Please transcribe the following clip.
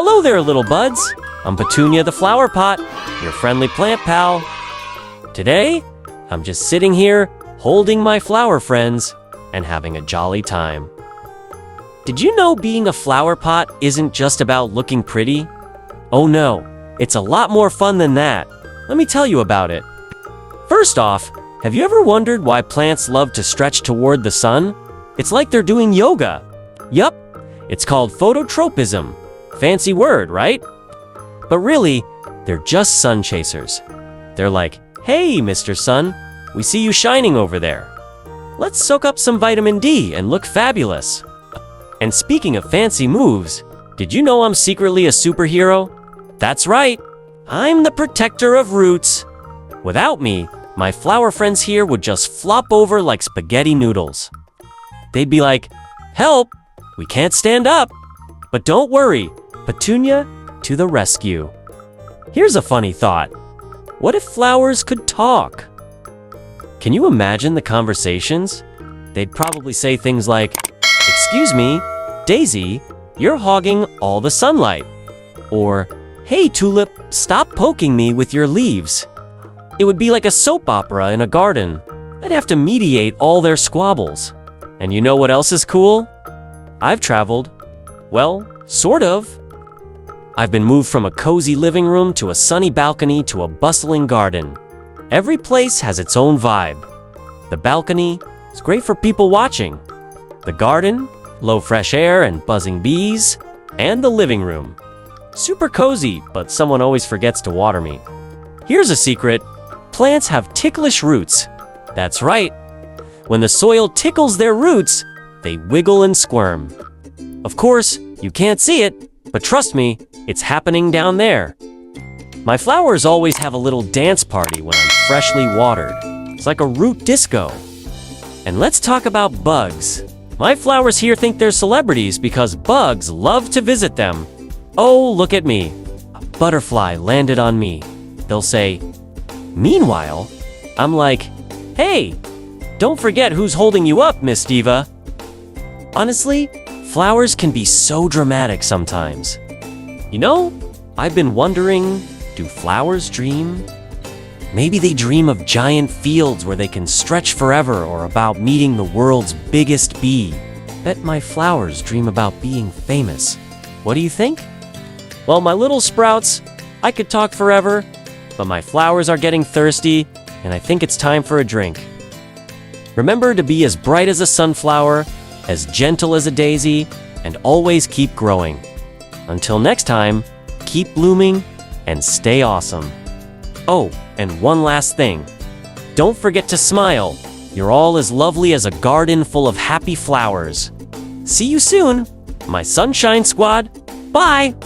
Hello there, little buds. I'm Petunia the Flower Pot, your friendly plant pal. Today, I'm just sitting here, holding my flower friends, and having a jolly time. Did you know being a flower pot isn't just about looking pretty? Oh no, it's a lot more fun than that. Let me tell you about it. First off, have you ever wondered why plants love to stretch toward the sun? It's like they're doing yoga. Yup, it's called phototropism. Fancy word, right? But really, they're just sun chasers. They're like, hey, Mr. Sun, we see you shining over there. Let's soak up some vitamin D and look fabulous. And speaking of fancy moves, did you know I'm secretly a superhero? That's right, I'm the protector of roots. Without me, my flower friends here would just flop over like spaghetti noodles. They'd be like, help, we can't stand up. But don't worry, Petunia to the rescue. Here's a funny thought. What if flowers could talk? Can you imagine the conversations? They'd probably say things like, excuse me, Daisy, you're hogging all the sunlight. Or, hey, Tulip, stop poking me with your leaves. It would be like a soap opera in a garden. I'd have to mediate all their squabbles. And you know what else is cool? I've traveled. Well, sort of. I've been moved from a cozy living room to a sunny balcony to a bustling garden. Every place has its own vibe. The balcony is great for people watching. The garden, low fresh air and buzzing bees. And the living room. Super cozy, but someone always forgets to water me. Here's a secret. Plants have ticklish roots. That's right. When the soil tickles their roots, they wiggle and squirm. Of course, you can't see it, but trust me, it's happening down there. My flowers always have a little dance party when I'm freshly watered. It's like a root disco. And let's talk about bugs. My flowers here think they're celebrities because bugs love to visit them. Oh, look at me. A butterfly landed on me. They'll say, meanwhile, I'm like, hey, don't forget who's holding you up, Miss Diva. Honestly, flowers can be so dramatic sometimes. You know, I've been wondering, do flowers dream? Maybe they dream of giant fields where they can stretch forever or about meeting the world's biggest bee. Bet my flowers dream about being famous. What do you think? Well, my little sprouts, I could talk forever, but my flowers are getting thirsty, and I think it's time for a drink. Remember to be as bright as a sunflower, as gentle as a daisy, and always keep growing. Until next time, keep blooming and stay awesome. Oh, and one last thing. Don't forget to smile. You're all as lovely as a garden full of happy flowers. See you soon, my Sunshine Squad. Bye!